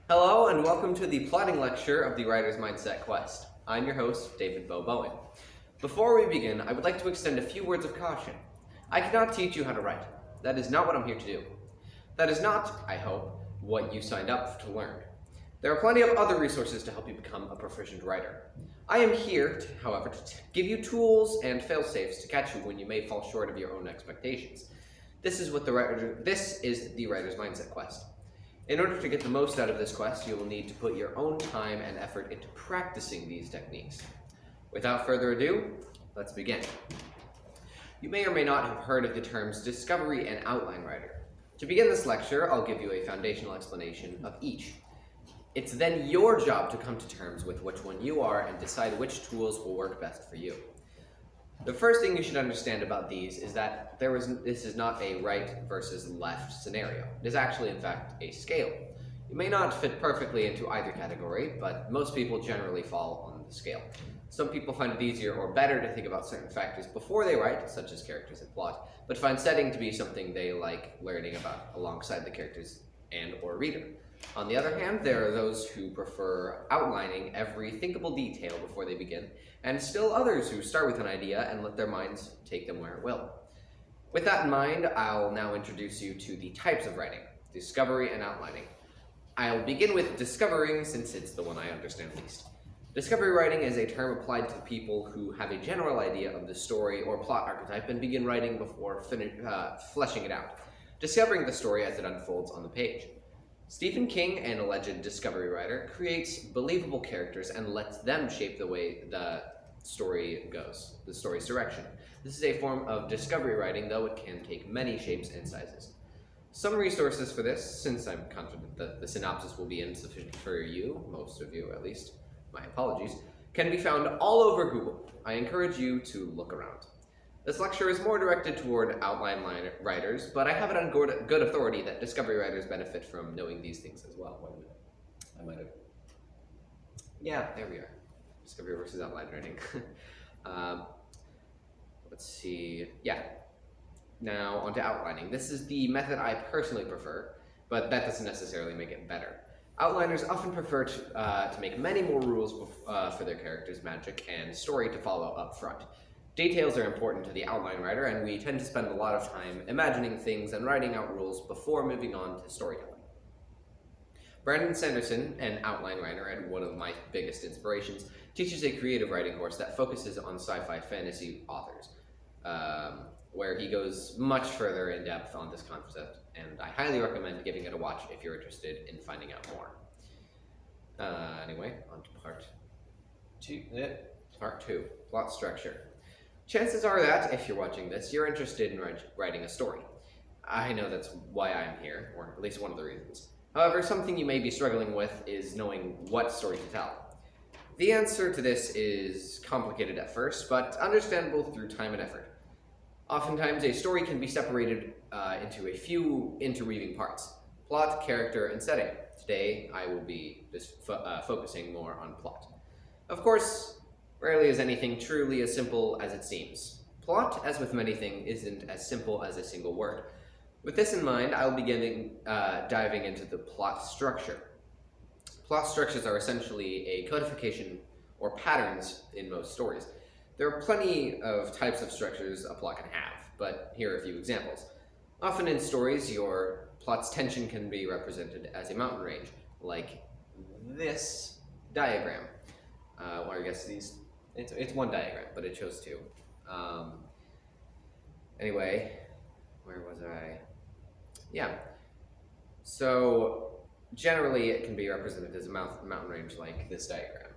Hello and welcome to the plotting lecture of the Writer's Mindset Quest. I'm your host, David Bowen. Before we begin, I would like to extend a few words of caution. I cannot teach you how to write. That is not what I'm here to do. That is not, I hope, what you signed up to learn. There are plenty of other resources to help you become a proficient writer. I am here, however, to give you tools and fail-safes to catch you when you may fall short of your own expectations. This is the Writer's Mindset Quest. In order to get the most out of this quest, you will need to put your own time and effort into practicing these techniques. Without further ado, let's begin. You may or may not have heard of the terms discovery and outline writer. To begin this lecture, I'll give you a foundational explanation of each. It's then your job to come to terms with which one you are and decide which tools will work best for you. The first thing you should understand about these is that this is not a right versus left scenario. It is actually, in fact, a scale. You may not fit perfectly into either category, but most people generally fall on the scale. Some people find it easier or better to think about certain factors before they write, such as characters and plot, but find setting to be something they like learning about alongside the characters and or reader. On the other hand, there are those who prefer outlining every thinkable detail before they begin, and still others who start with an idea and let their minds take them where it will. With that in mind, I'll now introduce you to the types of writing, discovery and outlining. I'll begin with discovering since it's the one I understand least. Discovery writing is a term applied to people who have a general idea of the story or plot archetype and begin writing before fleshing it out, discovering the story as it unfolds on the page. Stephen King, an alleged discovery writer, creates believable characters and lets them shape the way the story goes, the story's direction. This is a form of discovery writing, though it can take many shapes and sizes. Some resources for this, since I'm confident that the synopsis will be insufficient for you, most of you at least, my apologies, can be found all over Google. I encourage you to look around. This lecture is more directed toward outline writers, but I have it on good authority that discovery writers benefit from knowing these things as well. Wait a minute. I might have... Yeah, there we are. Discovery versus outline writing. Let's see. Yeah. Now, onto outlining. This is the method I personally prefer, but that doesn't necessarily make it better. Outliners often prefer to make many more rules for their characters' magic and story to follow up front. Details are important to the outline writer, and we tend to spend a lot of time imagining things and writing out rules before moving on to storytelling. Brandon Sanderson, an outline writer and one of my biggest inspirations, teaches a creative writing course that focuses on sci-fi fantasy authors, where he goes much further in depth on this concept, and I highly recommend giving it a watch if you're interested in finding out more. Anyway, on to part two, plot structure. Chances are that, if you're watching this, you're interested in writing a story. I know that's why I'm here, or at least one of the reasons. However, something you may be struggling with is knowing what story to tell. The answer to this is complicated at first, but understandable through time and effort. Oftentimes, a story can be separated into a few interweaving parts: plot, character, and setting. Today, I will be just focusing more on plot. Of course, rarely is anything truly as simple as it seems. Plot, as with many things, isn't as simple as a single word. With this in mind, I'll begin diving into the plot structure. Plot structures are essentially a codification or patterns in most stories. There are plenty of types of structures a plot can have, but here are a few examples. Often in stories, your plot's tension can be represented as a mountain range, like this diagram. Or I guess it's one diagram, but it shows two. Anyway, where was I? Yeah. So generally, it can be represented as a mountain range like this diagram,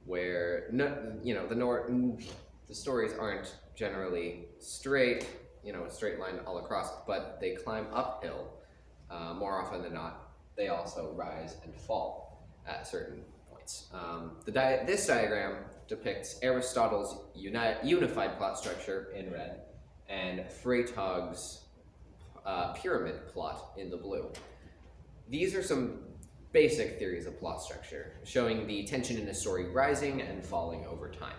where the stories aren't generally straight, a straight line all across, but they climb uphill more often than not. They also rise and fall at certain points. This diagram depicts Aristotle's unified plot structure in red and Freytag's pyramid plot in the blue. These are some basic theories of plot structure, showing the tension in a story rising and falling over time.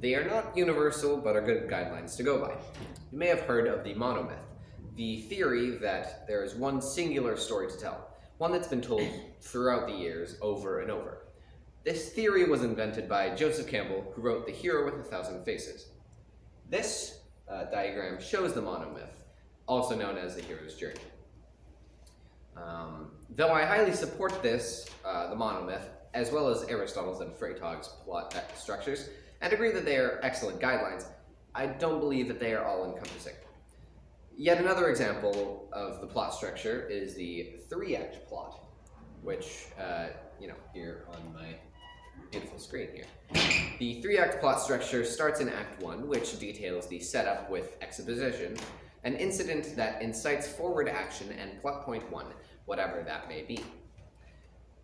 They are not universal, but are good guidelines to go by. You may have heard of the monomyth, the theory that there is one singular story to tell, one that's been told throughout the years over and over. This theory was invented by Joseph Campbell, who wrote The Hero with a Thousand Faces. This diagram shows the monomyth, also known as the hero's journey. Though I highly support this, the monomyth, as well as Aristotle's and Freytag's plot structures, and agree that they are excellent guidelines, I don't believe that they are all-encompassing. Yet another example of the plot structure is the three-act plot, which, here on my beautiful screen here. The three-act plot structure starts in Act 1, which details the setup with exposition, an incident that incites forward action, and plot point 1, whatever that may be.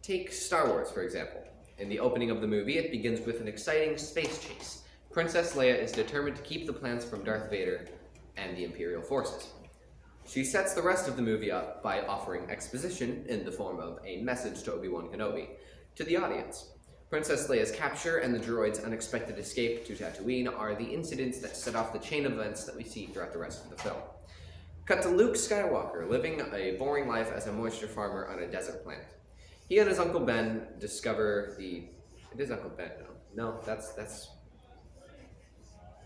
Take Star Wars, for example. In the opening of the movie, it begins with an exciting space chase. Princess Leia is determined to keep the plans from Darth Vader and the Imperial forces. She sets the rest of the movie up by offering exposition in the form of a message to Obi-Wan Kenobi to the audience. Princess Leia's capture and the droid's unexpected escape to Tatooine are the incidents that set off the chain of events that we see throughout the rest of the film. Cut to Luke Skywalker, living a boring life as a moisture farmer on a desert planet. He and his Uncle Ben discover the... It is Uncle Ben, no. No, that's...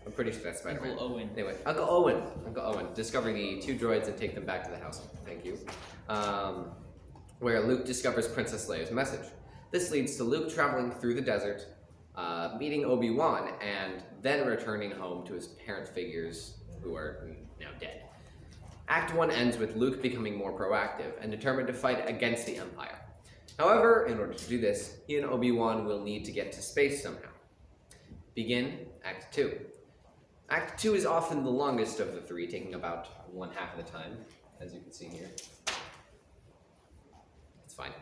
I'm pretty sure that's Spider-Man. Uncle Owen. Anyway, Uncle Owen, discover the two droids and take them back to the house. Thank you. Where Luke discovers Princess Leia's message. This leads to Luke traveling through the desert, meeting Obi-Wan, and then returning home to his parent figures who are now dead. Act 1 ends with Luke becoming more proactive and determined to fight against the Empire. However, in order to do this, he and Obi-Wan will need to get to space somehow. Begin Act 2. Act 2 is often the longest of the three, taking about one half of the time, as you can see here. It's fine.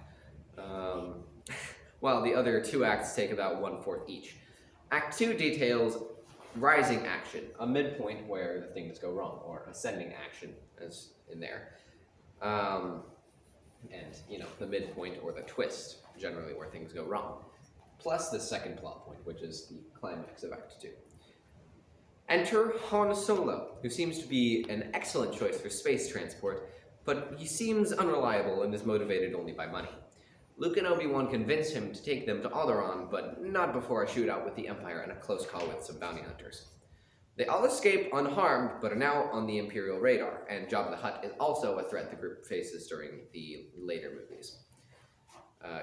While the other two acts take about 1/4 each. Act 2 details rising action, a midpoint where the things go wrong, or ascending action, as in there. And, the midpoint or the twist, generally where things go wrong. Plus the second plot point, which is the climax of Act 2. Enter Han Solo, who seems to be an excellent choice for space transport, but he seems unreliable and is motivated only by money. Luke and Obi-Wan convince him to take them to Alderaan, but not before a shootout with the Empire and a close call with some bounty hunters. They all escape unharmed, but are now on the Imperial radar, and Jabba the Hutt is also a threat the group faces during the later movies.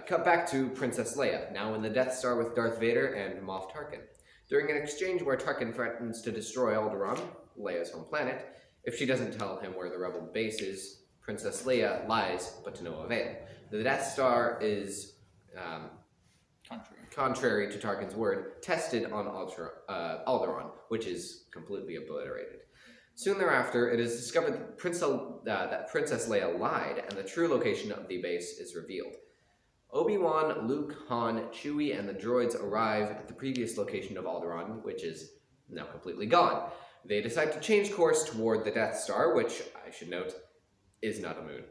Cut back to Princess Leia, now in the Death Star with Darth Vader and Moff Tarkin. During an exchange where Tarkin threatens to destroy Alderaan, Leia's home planet, if she doesn't tell him where the rebel base is, Princess Leia lies, but to no avail. The Death Star is, contrary to Tarkin's word, tested on Alderaan, which is completely obliterated. Soon thereafter, it is discovered that Princess Leia lied, and the true location of the base is revealed. Obi-Wan, Luke, Han, Chewie, and the droids arrive at the previous location of Alderaan, which is now completely gone. They decide to change course toward the Death Star, which, I should note, is not a moon.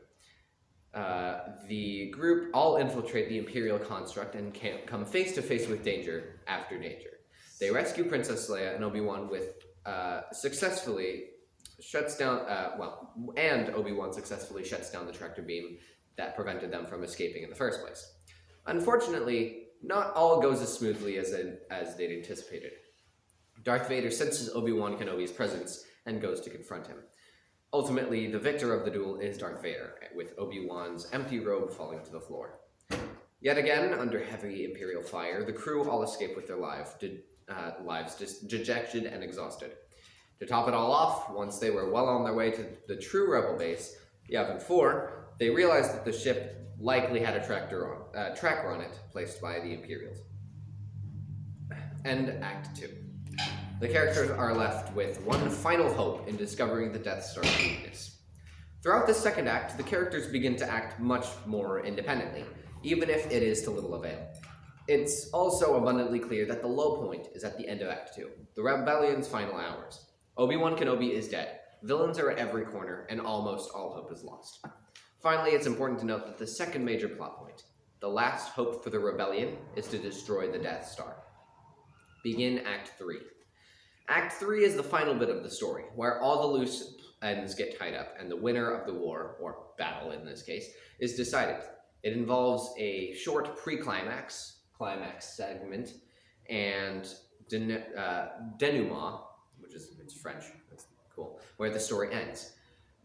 The group all infiltrate the Imperial construct and come face to face with danger after danger. They rescue Princess Leia, and Obi-Wan successfully shuts down, and Obi-Wan successfully shuts down the tractor beam that prevented them from escaping in the first place. Unfortunately, not all goes as smoothly as they'd anticipated. Darth Vader senses Obi-Wan Kenobi's presence and goes to confront him. Ultimately, the victor of the duel is Darth Vader, with Obi-Wan's empty robe falling to the floor. Yet again, under heavy Imperial fire, the crew all escape with their lives dejected and exhausted. To top it all off, once they were well on their way to the true rebel base, Yavin 4, they realized that the ship likely had a tracker on it, placed by the Imperials. End Act 2. The characters are left with one final hope in discovering the Death Star's weakness. Throughout the second act, the characters begin to act much more independently, even if it is to little avail. It's also abundantly clear that the low point is at the end of Act 2, the rebellion's final hours. Obi-Wan Kenobi is dead, villains are at every corner, and almost all hope is lost. Finally, it's important to note that the second major plot point, the last hope for the rebellion, is to destroy the Death Star. Begin Act 3. Act 3 is the final bit of the story, where all the loose ends get tied up, and the winner of the war, or battle in this case, is decided. It involves a short climax segment, and denouement, it's French, that's cool, where the story ends.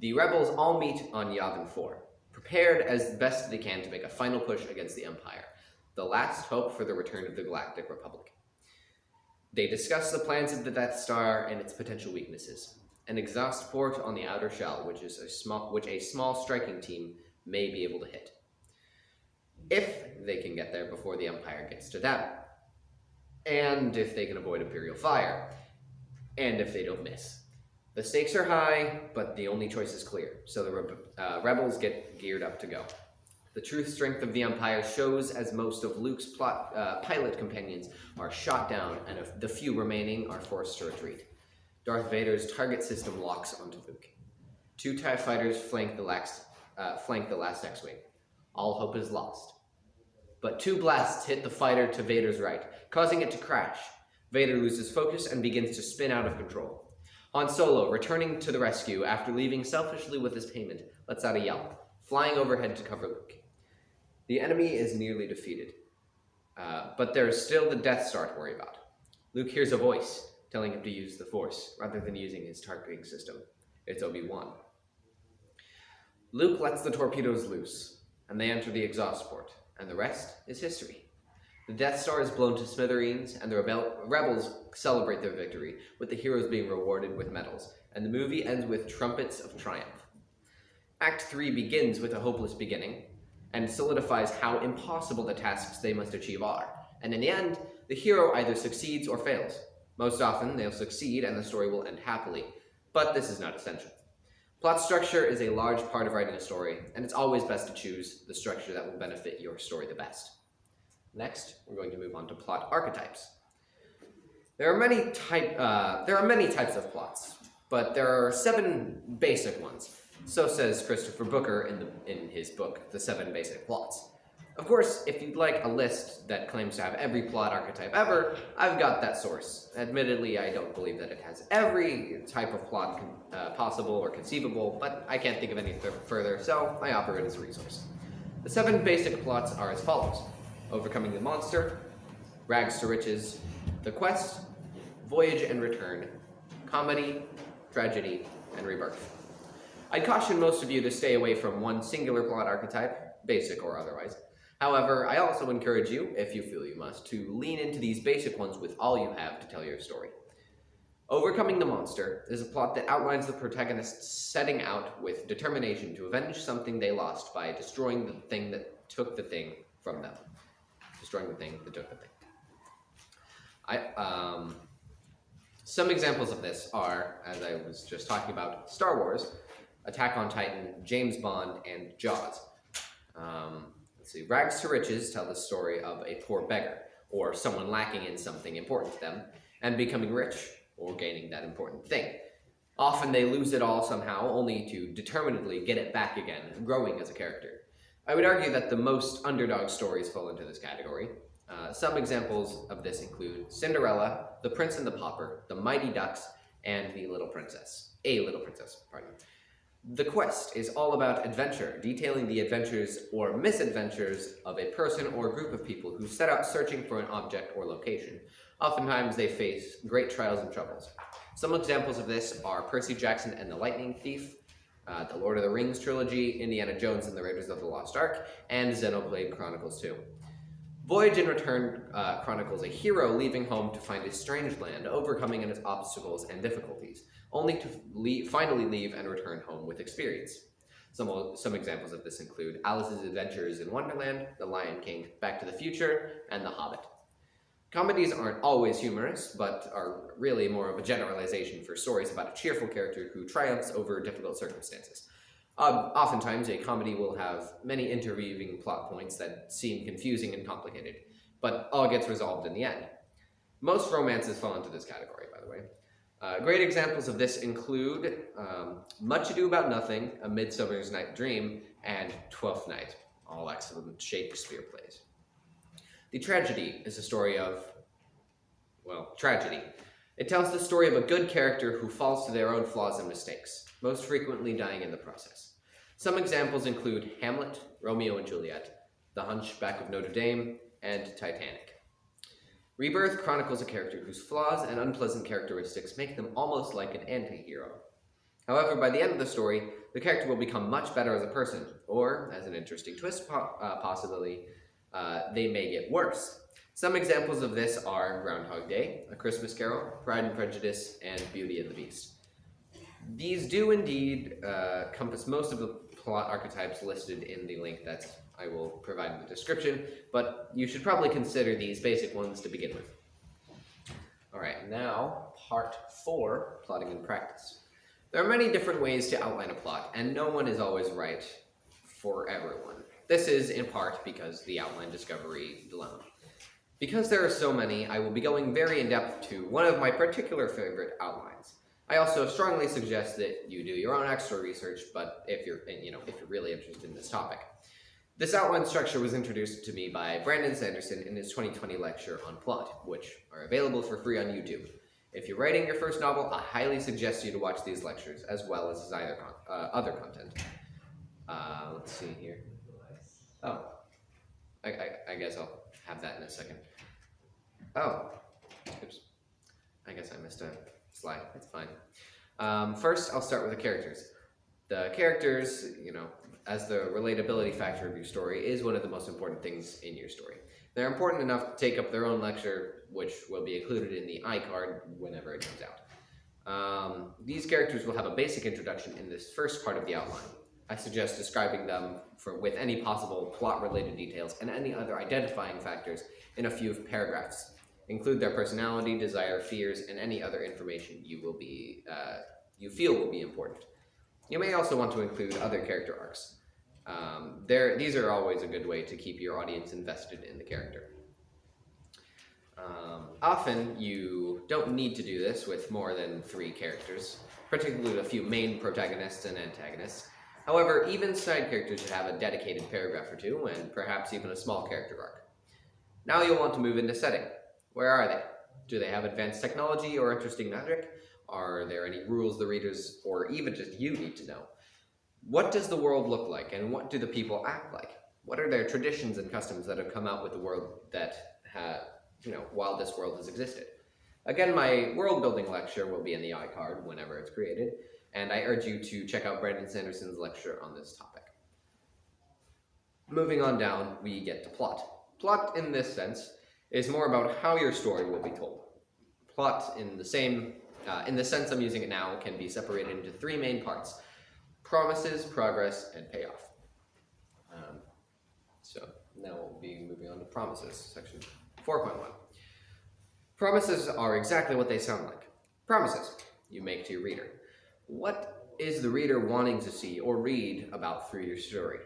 The rebels all meet on Yavin 4, prepared as best they can to make a final push against the Empire, the last hope for the return of the Galactic Republic. They discuss the plans of the Death Star and its potential weaknesses. An exhaust port on the outer shell, which a small striking team may be able to hit. If they can get there before the Empire gets to them, and if they can avoid Imperial fire, and if they don't miss. The stakes are high, but the only choice is clear, so the rebels get geared up to go. The true strength of the Empire shows as most of Luke's pilot companions are shot down, and the few remaining are forced to retreat. Darth Vader's target system locks onto Luke. 2 TIE fighters flank the last X-Wing. All hope is lost. But 2 blasts hit the fighter to Vader's right, causing it to crash. Vader loses focus and begins to spin out of control. Han Solo, returning to the rescue after leaving selfishly with his payment, lets out a yell, flying overhead to cover Luke. The enemy is nearly defeated, but there is still the Death Star to worry about. Luke hears a voice telling him to use the Force, rather than using his targeting system. It's Obi-Wan. Luke lets the torpedoes loose, and they enter the exhaust port, and the rest is history. The Death Star is blown to smithereens, and the rebels celebrate their victory, with the heroes being rewarded with medals, and the movie ends with trumpets of triumph. Act 3 begins with a hopeless beginning, and solidifies how impossible the tasks they must achieve are, and in the end, the hero either succeeds or fails. Most often, they'll succeed and the story will end happily, but this is not essential. Plot structure is a large part of writing a story, and it's always best to choose the structure that will benefit your story the best. Next, we're going to move on to plot archetypes. There are many types of plots, but there are 7 basic ones. So says Christopher Booker in his book, The 7 Basic Plots. Of course, if you'd like a list that claims to have every plot archetype ever, I've got that source. Admittedly, I don't believe that it has every type of plot possible or conceivable, but I can't think of any further, so I offer it as a resource. The 7 basic plots are as follows: Overcoming the Monster, Rags to Riches, The Quest, Voyage and Return, Comedy, Tragedy, and Rebirth. I'd caution most of you to stay away from one singular plot archetype, basic or otherwise. However, I also encourage you, if you feel you must, to lean into these basic ones with all you have to tell your story. Overcoming the Monster is a plot that outlines the protagonists setting out with determination to avenge something they lost by destroying the thing that took the thing from them. Destroying the thing that took the thing. Some examples of this are, as I was just talking about, Star Wars, Attack on Titan, James Bond, and Jaws. Rags to Riches tell the story of a poor beggar, or someone lacking in something important to them, and becoming rich, or gaining that important thing. Often they lose it all somehow, only to determinedly get it back again, growing as a character. I would argue that the most underdog stories fall into this category. Some examples of this include Cinderella, The Prince and the Pauper, The Mighty Ducks, and A Little Princess. The Quest is all about adventure, detailing the adventures or misadventures of a person or group of people who set out searching for an object or location. Oftentimes they face great trials and troubles. Some examples of this are Percy Jackson and the Lightning Thief, the Lord of the Rings trilogy, Indiana Jones and the Raiders of the Lost Ark, and Xenoblade Chronicles 2. Voyage and Return chronicles a hero leaving home to find a strange land, overcoming its obstacles and difficulties, only to finally leave and return home with experience. Some examples of this include Alice's Adventures in Wonderland, The Lion King, Back to the Future, and The Hobbit. Comedies aren't always humorous, but are really more of a generalization for stories about a cheerful character who triumphs over difficult circumstances. Oftentimes, a comedy will have many interweaving plot points that seem confusing and complicated, but all gets resolved in the end. Most romances fall into this category, by the way. Great examples of this include Much Ado About Nothing, A Midsummer's Night Dream, and Twelfth Night, all excellent Shakespeare plays. The Tragedy is a story of, tragedy. It tells the story of a good character who falls to their own flaws and mistakes, most frequently dying in the process. Some examples include Hamlet, Romeo and Juliet, The Hunchback of Notre Dame, and Titanic. Rebirth chronicles a character whose flaws and unpleasant characteristics make them almost like an anti-hero. However, by the end of the story, the character will become much better as a person, or, as an interesting twist possibility, they may get worse. Some examples of this are Groundhog Day, A Christmas Carol, Pride and Prejudice, and Beauty and the Beast. These do indeed encompass most of the plot archetypes listed in the link that I will provide in the description, but you should probably consider these basic ones to begin with. Alright, now part 4, plotting in practice. There are many different ways to outline a plot, and no one is always right for everyone. This is in part because the outline discovery dilemma. Because there are so many, I will be going very in-depth to one of my particular favorite outlines. I also strongly suggest that you do your own extra research, but if you're really interested in this topic. This outline structure was introduced to me by Brandon Sanderson in his 2020 lecture on plot, which are available for free on YouTube. If you're writing your first novel, I highly suggest you to watch these lectures, as well as his other content. Let's see here. Oh, I guess I'll have that in a second. Oh, oops. I guess I missed a slide. It's fine. First, I'll start with the characters. The characters, as the relatability factor of your story, is one of the most important things in your story. They're important enough to take up their own lecture, which will be included in the iCard whenever it comes out. These characters will have a basic introduction in this first part of the outline. I suggest describing them with any possible plot-related details and any other identifying factors in a few paragraphs. Include their personality, desire, fears, and any other information you feel will be important. You may also want to include other character arcs. These are always a good way to keep your audience invested in the character. Often, you don't need to do this with more than 3 characters, particularly a few main protagonists and antagonists. However, even side characters should have a dedicated paragraph or 2, and perhaps even a small character arc. Now you'll want to move into setting. Where are they? Do they have advanced technology or interesting magic? Are there any rules the readers, or even just you, need to know? What does the world look like, and what do the people act like? What are their traditions and customs that have come out with the world that while this world has existed? Again, my world-building lecture will be in the iCard whenever it's created, and I urge you to check out Brandon Sanderson's lecture on this topic. Moving on down, we get to plot. Plot, in this sense, is more about how your story will be told. Plot, in the sense I'm using it now, can be separated into 3 main parts: promises, progress, and payoff. So now we'll be moving on to promises, section 4.1. Promises are exactly what they sound like. Promises you make to your reader. What is the reader wanting to see or read about through your story?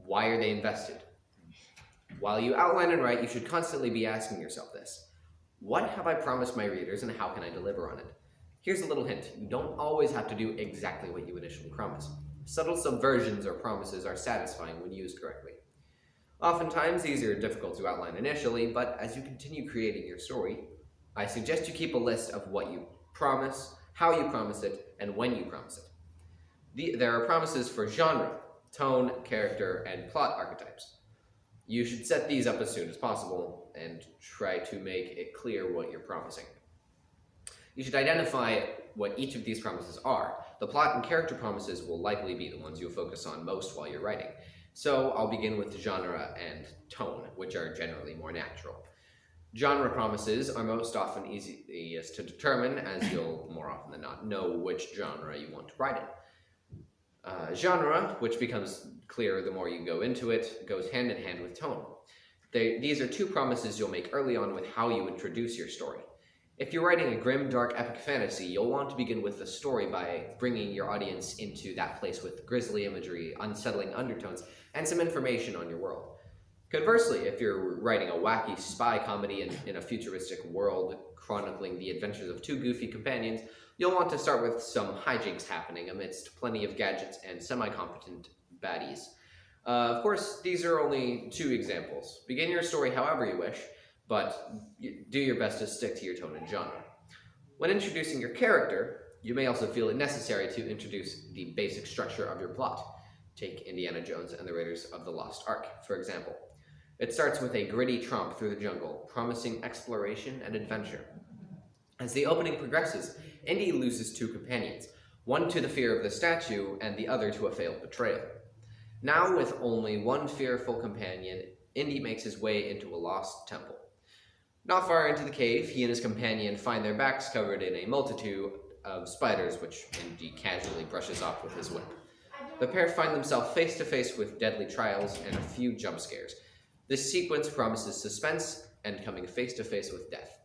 Why are they invested? While you outline and write, you should constantly be asking yourself this: what have I promised my readers, and how can I deliver on it? Here's a little hint: you don't always have to do exactly what you initially promised. Subtle subversions or promises are satisfying when used correctly. Oftentimes, these are difficult to outline initially, but as you continue creating your story, I suggest you keep a list of what you promise, how you promise it, and when you promise it. There are promises for genre, tone, character, and plot archetypes. You should set these up as soon as possible and try to make it clear what you're promising. You should identify what each of these promises are. The plot and character promises will likely be the ones you'll focus on most while you're writing. So I'll begin with genre and tone, which are generally more natural. Genre promises are most often easiest to determine, as you'll more often than not know which genre you want to write in. Genre, which becomes clearer the more you go into it, goes hand in hand with tone. These are 2 promises you'll make early on with how you introduce your story. If you're writing a grim, dark, epic fantasy, you'll want to begin with the story by bringing your audience into that place with grisly imagery, unsettling undertones, and some information on your world. Conversely, if you're writing a wacky spy comedy in a futuristic world chronicling the adventures of 2 goofy companions, you'll want to start with some hijinks happening amidst plenty of gadgets and semi-competent baddies. Of course, these are only 2 examples. Begin your story however you wish, but do your best to stick to your tone and genre. When introducing your character, you may also feel it necessary to introduce the basic structure of your plot. Take Indiana Jones and the Raiders of the Lost Ark, for example. It starts with a gritty tromp through the jungle, promising exploration and adventure. As the opening progresses, Indy loses two companions, one to the fear of the statue and the other to a failed betrayal. Now, with only one fearful companion, Indy makes his way into a lost temple. Not far into the cave, he and his companion find their backs covered in a multitude of spiders, which Indy casually brushes off with his whip. The pair find themselves face to face with deadly trials and a few jump scares. This sequence promises suspense and coming face to face with death.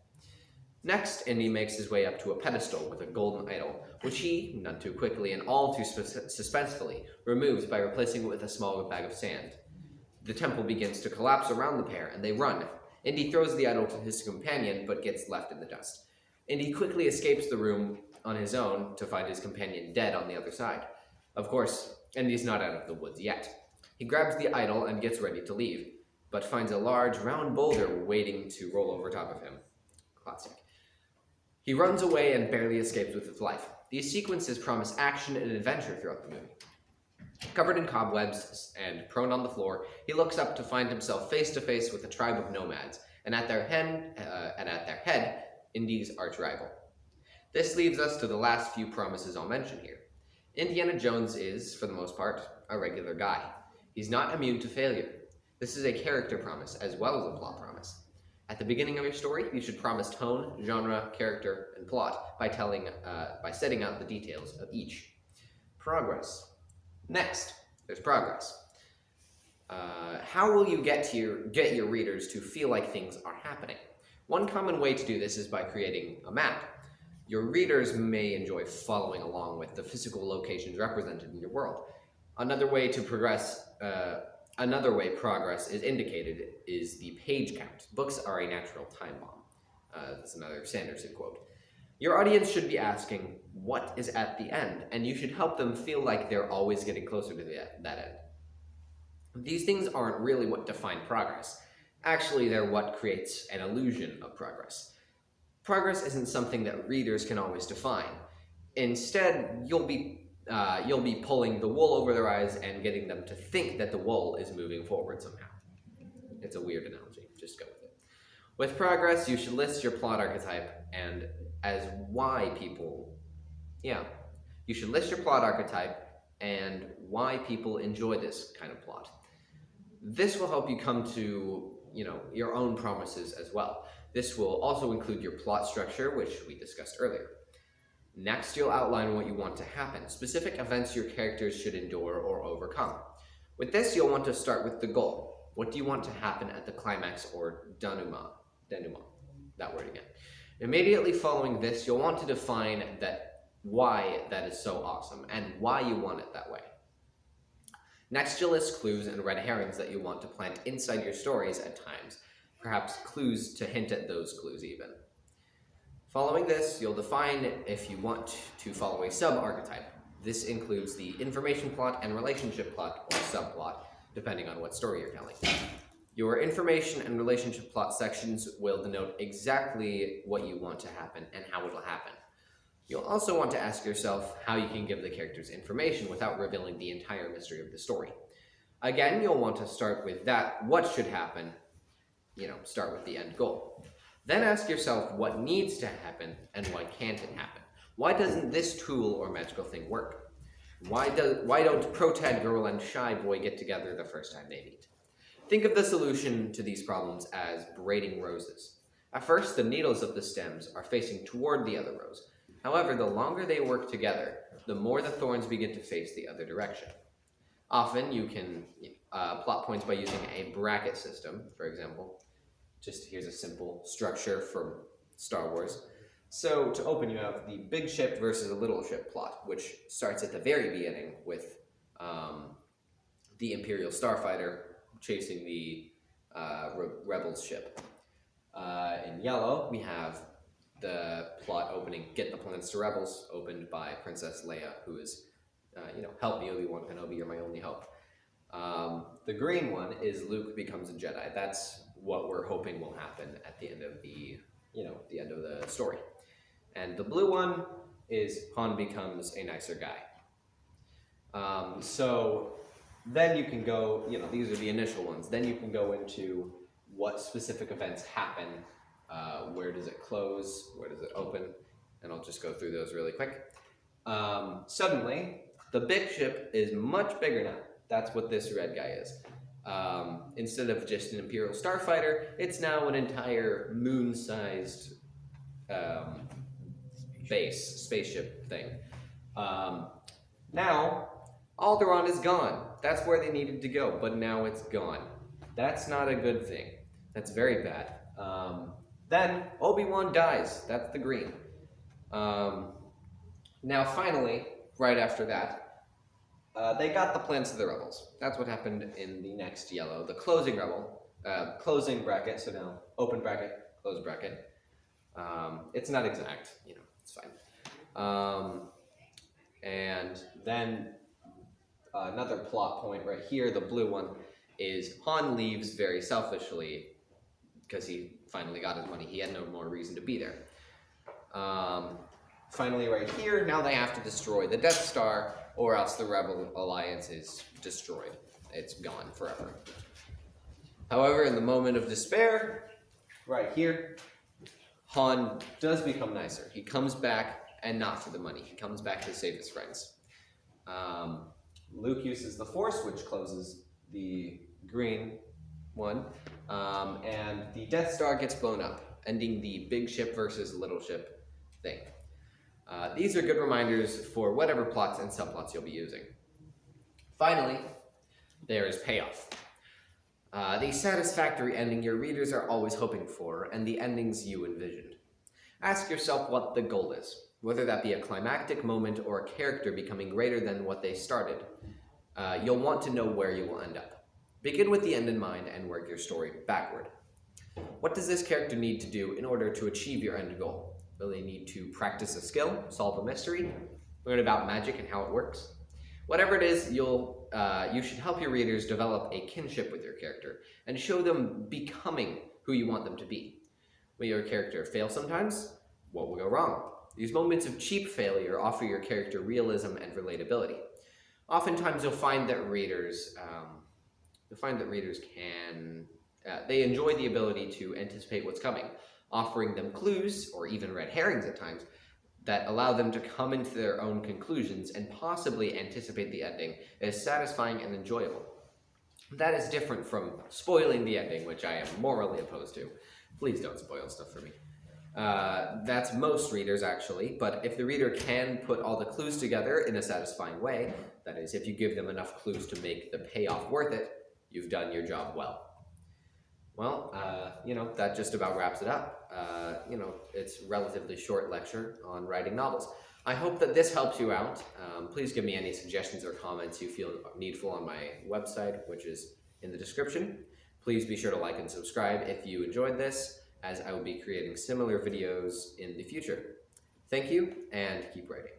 Next, Indy makes his way up to a pedestal with a golden idol, which he, none too quickly and all too suspensefully, removes by replacing it with a small bag of sand. The temple begins to collapse around the pair, and they run. Indy throws the idol to his companion, but gets left in the dust. Indy quickly escapes the room on his own to find his companion dead on the other side. Of course, Indy's not out of the woods yet. He grabs the idol and gets ready to leave, but finds a large, round boulder waiting to roll over top of him. Classic. He runs away and barely escapes with his life. These sequences promise action and adventure throughout the movie. Covered in cobwebs and prone on the floor, he looks up to find himself face to face with a tribe of nomads, and at their head, Indy's arch rival. This leaves us to the last few promises I'll mention here. Indiana Jones is, for the most part, a regular guy. He's not immune to failure. This is a character promise as well as a plot promise. At the beginning of your story, you should promise tone, genre, character, and plot by setting out the details of each. Progress. Next, there's progress. How will you get your readers to feel like things are happening? One common way to do this is by creating a map. Your readers may enjoy following along with the physical locations represented in your world. Another way progress is indicated is the page count. Books are a natural time bomb. That's another Sanderson quote. Your audience should be asking, what is at the end? And you should help them feel like they're always getting closer to that end. These things aren't really what define progress. Actually, they're what creates an illusion of progress. Progress isn't something that readers can always define. Instead, you'll be pulling the wool over their eyes and getting them to think that the wool is moving forward somehow. It's a weird analogy, just go with it. With progress, you should list your plot archetype and you should list your plot archetype and why people enjoy this kind of plot. This will help you come to, your own promises as well. This will also include your plot structure, which we discussed earlier. Next, you'll outline what you want to happen, specific events your characters should endure or overcome. With this, you'll want to start with the goal. What do you want to happen at the climax or denouement? That word again. Immediately following this, you'll want to define why that is so awesome and why you want it that way. Next, you'll list clues and red herrings that you want to plant inside your stories at times, perhaps clues to hint at those clues even. Following this, you'll define if you want to follow a sub-archetype. This includes the information plot and relationship plot or subplot, depending on what story you're telling. Your information and relationship plot sections will denote exactly what you want to happen and how it'll happen. You'll also want to ask yourself how you can give the characters information without revealing the entire mystery of the story. Again, you'll want to start with what should happen, start with the end goal. Then ask yourself what needs to happen and why can't it happen? Why doesn't this tool or magical thing work? Why don't protag girl and shy boy get together the first time they meet? Think of the solution to these problems as braiding roses. At first, the needles of the stems are facing toward the other rose. However, the longer they work together, the more the thorns begin to face the other direction. Often, you can plot points by using a bracket system, for example. Here's a simple structure for Star Wars. So, to open, you have the big ship versus a little ship plot, which starts at the very beginning with the Imperial Starfighter chasing the Rebels ship. In yellow, we have the plot opening, Get the Plans to Rebels, opened by Princess Leia, who is, help me, Obi-Wan Kenobi, you're my only hope. The green one is Luke becomes a Jedi. That's what we're hoping will happen at the end of the end of the story. And the blue one is Han becomes a nicer guy. So Then you can go, these are the initial ones. Then you can go into what specific events happen, where does it close, where does it open, and I'll just go through those really quick. Suddenly, the big ship is much bigger now. That's what this red guy is. Instead of just an Imperial starfighter, it's now an entire moon-sized spaceship thing. Now, Alderaan is gone. That's where they needed to go, but now it's gone. That's not a good thing. That's very bad. Then Obi-Wan dies. That's the green. Now finally, right after that, they got the plans of the rebels. That's what happened in the next yellow. The closing closing bracket, so now open bracket, close bracket. It's not exact, it's fine. And then another plot point right here, the blue one, is Han leaves very selfishly because he finally got his money. He had no more reason to be there. Finally, right here, now they have to destroy the Death Star, or else the Rebel Alliance is destroyed. It's gone forever. However, in the moment of despair, right here, Han does become nicer. He comes back, and not for the money. He comes back to save his friends. Luke uses the Force, which closes the green one, and the Death Star gets blown up, ending the big ship versus little ship thing. These are good reminders for whatever plots and subplots you'll be using. Finally, there is payoff. The satisfactory ending your readers are always hoping for, and the endings you envisioned. Ask yourself what the goal is, whether that be a climactic moment or a character becoming greater than what they started. You'll want to know where you will end up. Begin with the end in mind and work your story backward. What does this character need to do in order to achieve your end goal? Will they need to practice a skill, solve a mystery, learn about magic and how it works? Whatever it is, you should help your readers develop a kinship with your character and show them becoming who you want them to be. Will your character fail sometimes? What will go wrong? These moments of cheap failure offer your character realism and relatability. Oftentimes you'll find that readers they enjoy the ability to anticipate what's coming, offering them clues, or even red herrings at times, that allow them to come into their own conclusions and possibly anticipate the ending as satisfying and enjoyable. That is different from spoiling the ending, which I am morally opposed to. Please don't spoil stuff for me. That's most readers, actually, but if the reader can put all the clues together in a satisfying way, that is, if you give them enough clues to make the payoff worth it, you've done your job well. Well, that just about wraps it up. It's a relatively short lecture on writing novels. I hope that this helps you out. Please give me any suggestions or comments you feel needful on my website, which is in the description. Please be sure to like and subscribe if you enjoyed this, as I will be creating similar videos in the future. Thank you, and keep writing.